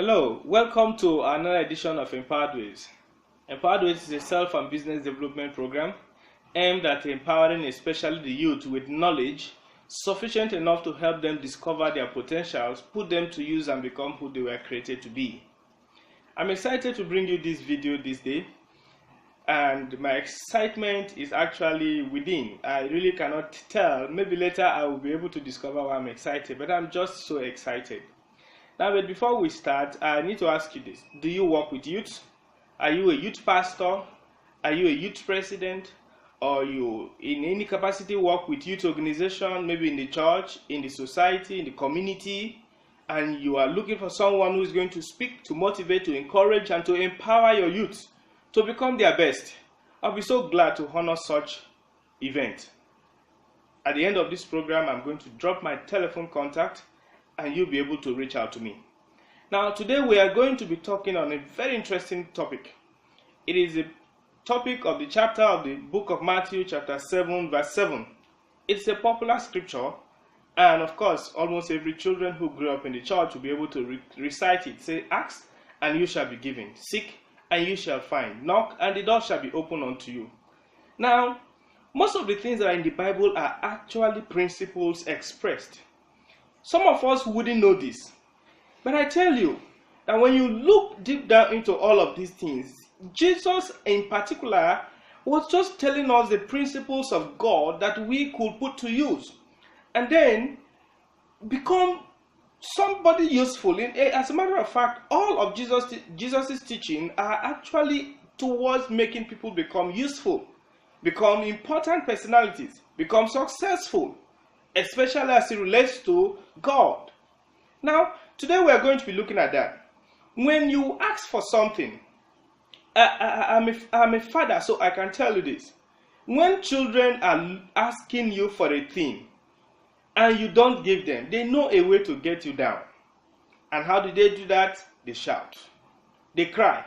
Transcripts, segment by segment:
Hello, welcome to another edition of Empowered Ways. Empowered Ways is a self and business development program aimed at empowering especially the youth with knowledge sufficient enough to help them discover their potentials, put them to use, and become who they were created to be. I'm excited to bring you this video this day, and my excitement is actually within. I really cannot tell. Maybe later I will be able to discover why I'm excited, but I'm just so excited. Now, but before we start, I need to ask you this. Do you work with youth? Are you a youth pastor? Are you a youth president? Or you in any capacity work with youth organization, maybe in the church, in the society, in the community, and you are looking for someone who is going to speak, to motivate, to encourage, and to empower your youth to become their best? I'll be so glad to honor such event. At the end of this program, I'm going to drop my telephone contact and you'll be able to reach out to me. Now, today we are going to be talking on a very interesting topic. It is a topic of the chapter of the book of Matthew, chapter 7, verse 7. It's a popular scripture, and of course, almost every children who grew up in the church will be able to recite it. Say, ask, and you shall be given. Seek, and you shall find. Knock, and the door shall be opened unto you. Now, most of the things that are in the Bible are actually principles expressed. Some of us wouldn't know this, but I tell you that when you look deep down into all of these things, Jesus in particular was just telling us the principles of God that we could put to use and then become somebody useful. As a matter of fact, all of Jesus's teaching are actually towards making people become useful, become important personalities, become successful, especially as it relates to God. Now, today we are going to be looking at that. When you ask for something, I'm a father, so I can tell you this. When children are asking you for a thing and you don't give them, they know a way to get you down. And how do they do that? They shout. They cry.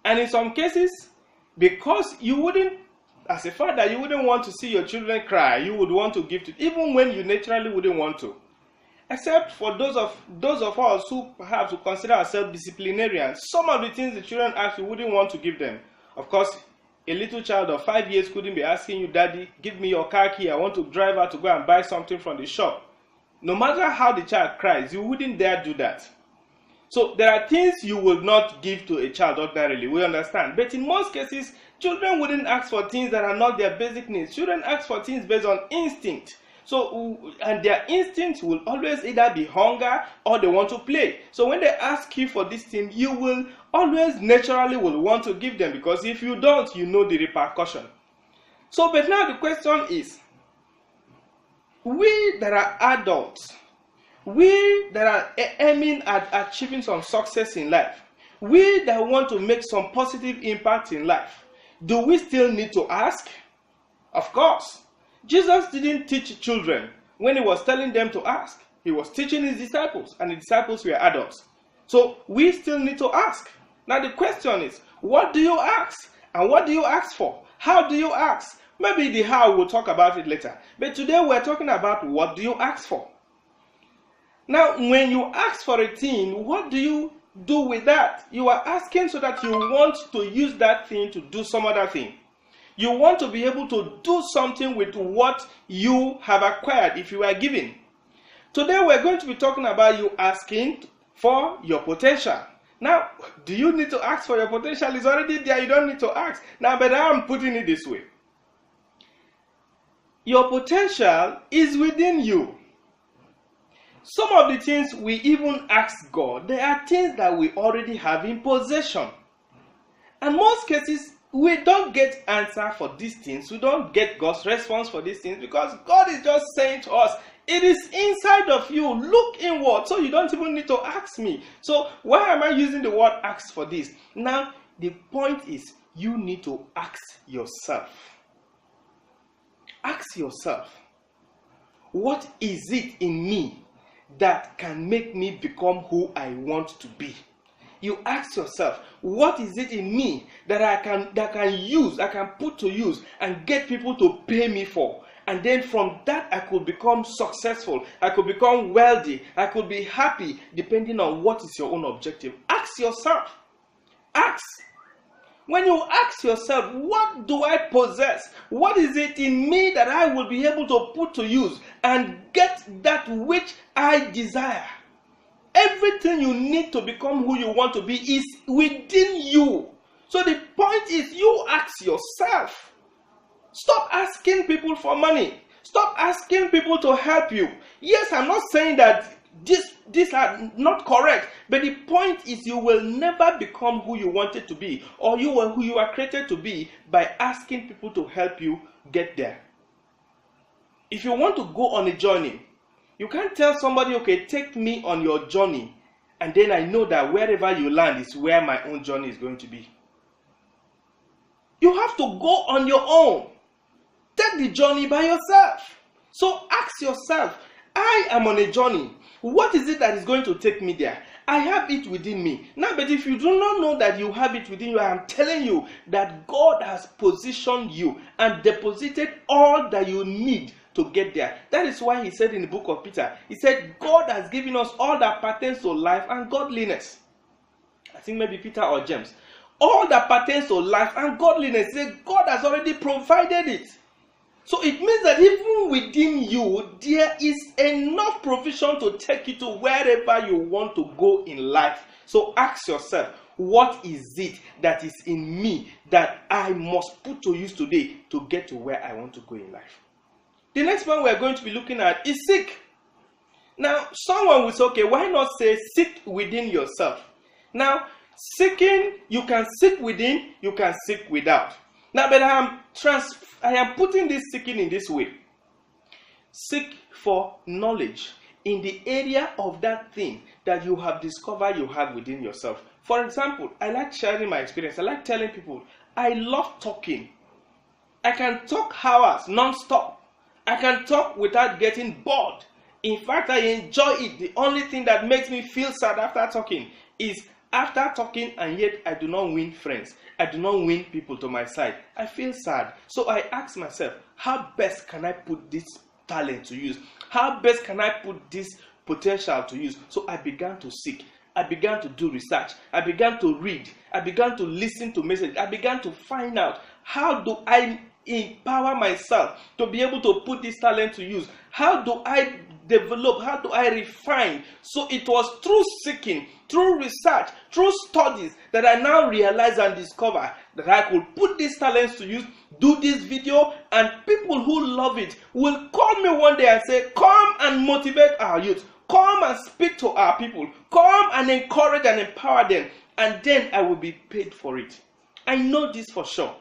And in some cases, because you wouldn't, as a father, you wouldn't want to see your children cry. You would want to give to, even when you naturally wouldn't want to. Except for those of us who perhaps would consider ourselves disciplinarians, some of the things the children ask, you wouldn't want to give them. Of course, a little child of 5 years couldn't be asking you, Daddy, give me your car key. I want to drive out to go and buy something from the shop. No matter how the child cries, you wouldn't dare do that. So there are things you will not give to a child ordinarily, we understand. But in most cases, children wouldn't ask for things that are not their basic needs. Children ask for things based on instinct. So, and their instinct will always either be hunger or they want to play. So when they ask you for this thing, you will always naturally will want to give them, because if you don't, you know the repercussion. So, but now the question is, we that are adults, we that are aiming at achieving some success in life, we that want to make some positive impact in life, do we still need to ask? Of course. Jesus didn't teach children when he was telling them to ask. He was teaching his disciples, and the disciples were adults. So we still need to ask. Now the question is, what do you ask? And what do you ask for? How do you ask? Maybe the how we'll talk about it later. But today we're talking about what do you ask for? Now, when you ask for a thing, what do you do with that? You are asking so that you want to use that thing to do some other thing. You want to be able to do something with what you have acquired if you are given. Today we're going to be talking about you asking for your potential. Now, do you need to ask for your potential? It's already there. You don't need to ask. Now, but I'm putting it this way. Your potential is within you. Some of the things we even ask God, there are things that we already have in possession. And most cases, we don't get answer for these things. We don't get God's response for these things because God is just saying to us, it is inside of you. Look inward. So you don't even need to ask me. So why am I using the word ask for this? Now, the point is you need to ask yourself. Ask yourself, what is it in me that can make me become who I want to be? You ask yourself, what is it in me that I can use, I can put to use and get people to pay me for? And then from that, I could become successful. I could become wealthy. I could be happy, depending on what is your own objective. Ask yourself. Ask. When you ask yourself, what do I possess? What is it in me that I will be able to put to use and get that which I desire? Everything you need to become who you want to be is within you. So the point is, you ask yourself. Stop asking people for money. Stop asking people to help you. Yes, I'm not saying that these are not correct, but the point is, you will never become who you wanted to be, or who you are created to be, by asking people to help you get there. If you want to go on a journey, you can't tell somebody, okay, take me on your journey, and then I know that wherever you land is where my own journey is going to be. You have to go on your own. Take the journey by yourself. So ask yourself, I am on a journey. What is it that is going to take me there? I have it within me. Now, but if you do not know that you have it within you, I am telling you that God has positioned you and deposited all that you need to get there. That is why he said in the book of Peter, he said, God has given us all that pertains to life and godliness. I think maybe Peter or James. All that pertains to life and godliness. He said, God has already provided it. So it means that even within you, there is enough provision to take you to wherever you want to go in life. So ask yourself, what is it that is in me that I must put to use today to get to where I want to go in life? The next one we're going to be looking at is seek. Now, someone will say, okay, why not say seek within yourself? Now, seeking, you can seek within, you can seek without. Now, but I am putting this seeking in this way. Seek for knowledge in the area of that thing that you have discovered you have within yourself. For example, I like sharing my experience. I like telling people, I love talking. I can talk hours non-stop. I can talk without getting bored. In fact, I enjoy it. The only thing that makes me feel sad after talking is after talking, and yet I do not win friends. I do not win people to my side. I feel sad. So I ask myself, how best can I put this talent to use? How best can I put this potential to use? So I began to seek. I began to do research. I began to read. I began to listen to messages. I began to find out, how do I empower myself to be able to put this talent to use? How do I develop? How do I refine? So it was through seeking, through research, through studies that I now realize and discover that I could put these talents to use, do this video, and people who love it will call me one day and say, come and motivate our youth, come and speak to our people, come and encourage and empower them, and then I will be paid for it. I know this for sure,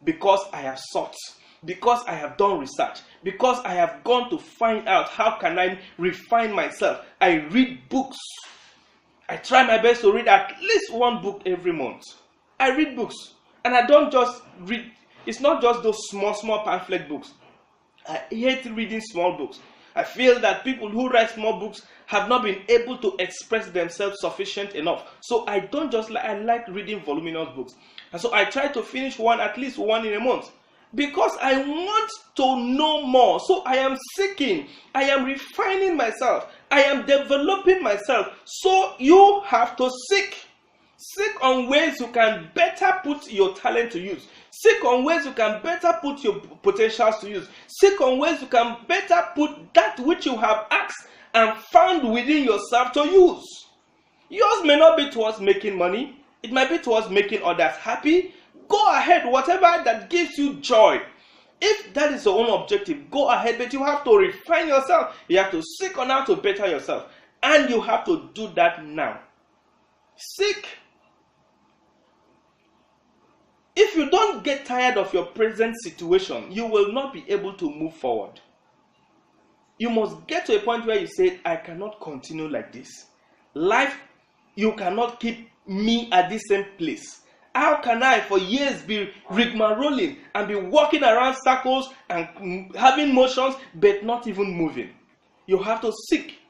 because I have sought, because I have done research, because I have gone to find out how can I refine myself. I read books. I try my best to read at least one book every month. I read books, and I don't just read. It's not just those small pamphlet books. I hate reading small books. I feel that people who write small books have not been able to express themselves sufficient enough. So I don't just I like reading voluminous books. And so I try to finish at least one in a month, because I want to know more. So I am seeking, I am refining myself, I am developing myself. So you have to seek. Seek on ways you can better put your talent to use. Seek on ways you can better put your potentials to use. Seek on ways you can better put that which you have asked and found within yourself to use. Yours may not be towards making money. It might be towards making others happy. Go ahead, whatever that gives you joy. If that is your own objective, go ahead, but you have to refine yourself. You have to seek on how to better yourself. And you have to do that now. Seek. If you don't get tired of your present situation, you will not be able to move forward. You must get to a point where you say, I cannot continue like this. Life, you cannot keep me at the same place. How can I for years be rigmaroling and be walking around circles and having motions but not even moving? You have to seek.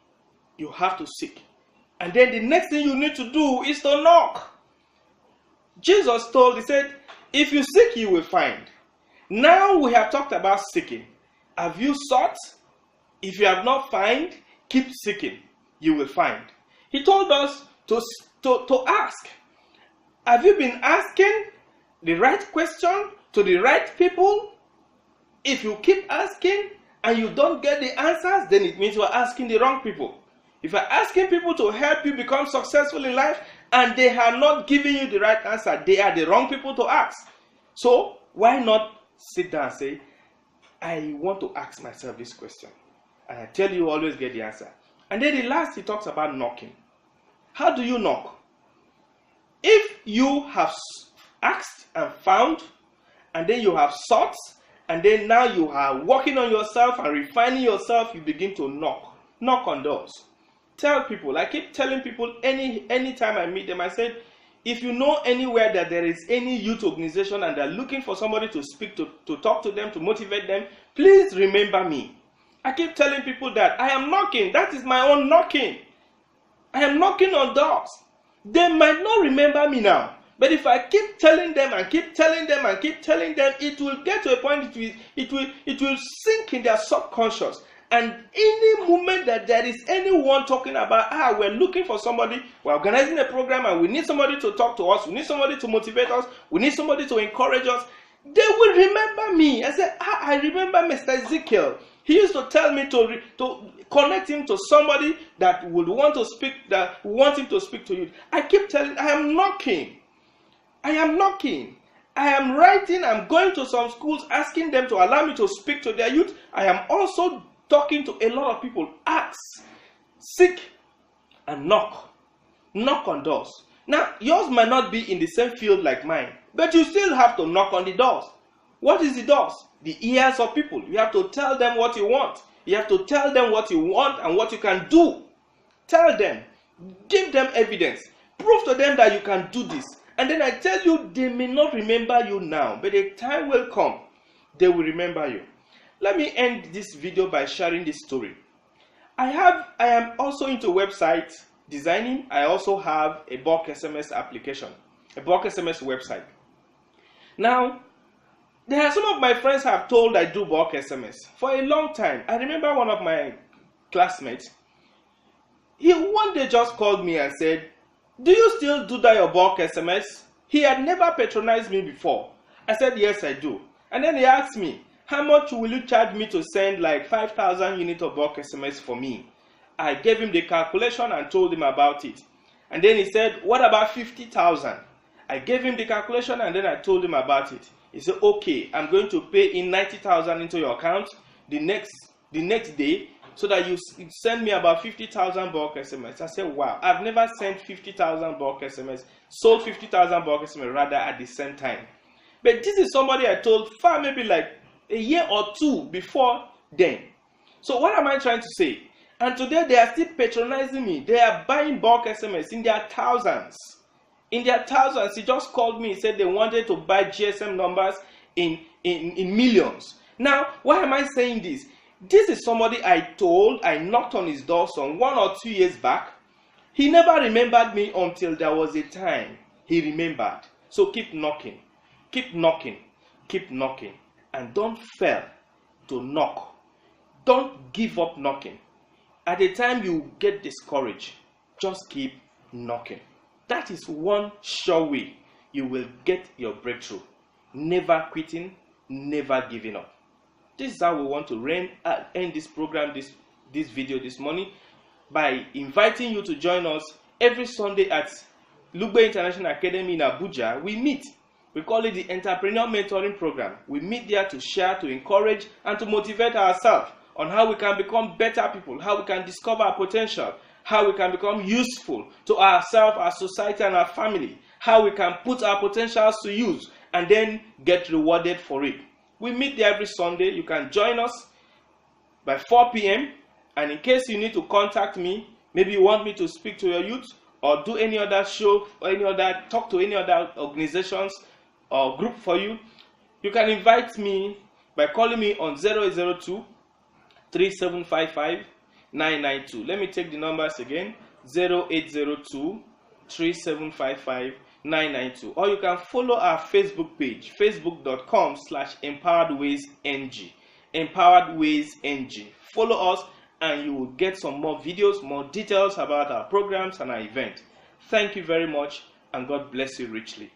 You have to seek. And then the next thing you need to do is to knock. Jesus told, he said, if you seek, you will find. Now we have talked about seeking. Have you sought? If you have not found, keep seeking. You will find. He told us to ask. Have you been asking the right question to the right people? If you keep asking and you don't get the answers, then it means you are asking the wrong people. If you are asking people to help you become successful in life and they are not giving you the right answer, they are the wrong people to ask. So why not sit down and say, I want to ask myself this question. And I tell you, always get the answer. And then the last, he talks about knocking. How do you knock? If you have asked and found, and then you have sought, and then now you are working on yourself and refining yourself, you begin to knock. Knock on doors. Tell people. I keep telling people anytime I meet them, I said, if you know anywhere that there is any youth organization and they're looking for somebody to speak to talk to them, to motivate them, please remember me. I keep telling people that I am knocking. That is my own knocking. I am knocking on doors. They might not remember me now. But if I keep telling them and keep telling them and keep telling them, it will get to a point, it will sink in their subconscious. And any moment that there is anyone talking about, we're looking for somebody, we're organizing a program and we need somebody to talk to us, we need somebody to motivate us, we need somebody to encourage us, they will remember me. I said, I remember Mr. Ezekiel. He used to tell me to connect him to somebody that would want to speak, that want him to speak to you. I keep telling, I am knocking. I am knocking. I am writing, I'm going to some schools asking them to allow me to speak to their youth. I am also talking to a lot of people. Ask, seek, and knock. Knock on doors. Now, yours might not be in the same field like mine, but you still have to knock on the doors. What is the doors? The ears of people. You have to tell them what you want. You have to tell them what you want and what you can do. Tell them. Give them evidence. Prove to them that you can do this. And then I tell you, they may not remember you now, but a time will come, they will remember you. Let me end this video by sharing this story. I am also into website designing. I also have a bulk SMS application, a bulk SMS website. Now, there are some of my friends have told I do bulk SMS for a long time. I remember one of my classmates, he one day just called me and said, do you still do that your bulk SMS? He had never patronized me before. I said, yes, I do. And then he asked me, how much will you charge me to send like 5,000 units of bulk SMS for me? I gave him the calculation and told him about it. And then he said, what about 50,000? I gave him the calculation and then I told him about it. He said, okay, I'm going to pay in 90,000 into your account the next day, so that you send me about 50,000 bulk SMS. I said, wow, I've never sent 50,000 bulk SMS, sold 50,000 bulk SMS rather at the same time. But this is somebody I told far maybe like a year or two before then. So what am I trying to say? And today they are still patronizing me. They are buying bulk SMS in their thousands. In their thousands. He just called me. He said they wanted to buy GSM numbers in millions. Now, why am I saying this? This is somebody I knocked on his door some 1 or 2 years back. He never remembered me until there was a time he remembered. So keep knocking, keep knocking, keep knocking. And don't fail to knock. Don't give up knocking. At the time you get discouraged, just keep knocking. That is one sure way you will get your breakthrough. Never quitting, never giving up. This is how we want to end this program, this video this morning, by inviting you to join us every Sunday at Lugbe International Academy in Abuja. We meet. We call it the Entrepreneur Mentoring Program. We meet there to share, to encourage, and to motivate ourselves on how we can become better people, how we can discover our potential, how we can become useful to ourselves, our society, and our family, how we can put our potentials to use and then get rewarded for it. We meet there every Sunday. You can join us by 4 p.m. And in case you need to contact me, maybe you want me to speak to your youth or do any other show or talk to any other organizations or group for you, you can invite me by calling me on 0802 3755 992. Let me take the numbers again. 0802 3755 992. Or you can follow our Facebook page, facebook.com/empoweredwaysng. Empowered Ways NG. Follow us and you will get some more videos, more details about our programs and our event. Thank you very much and God bless you richly.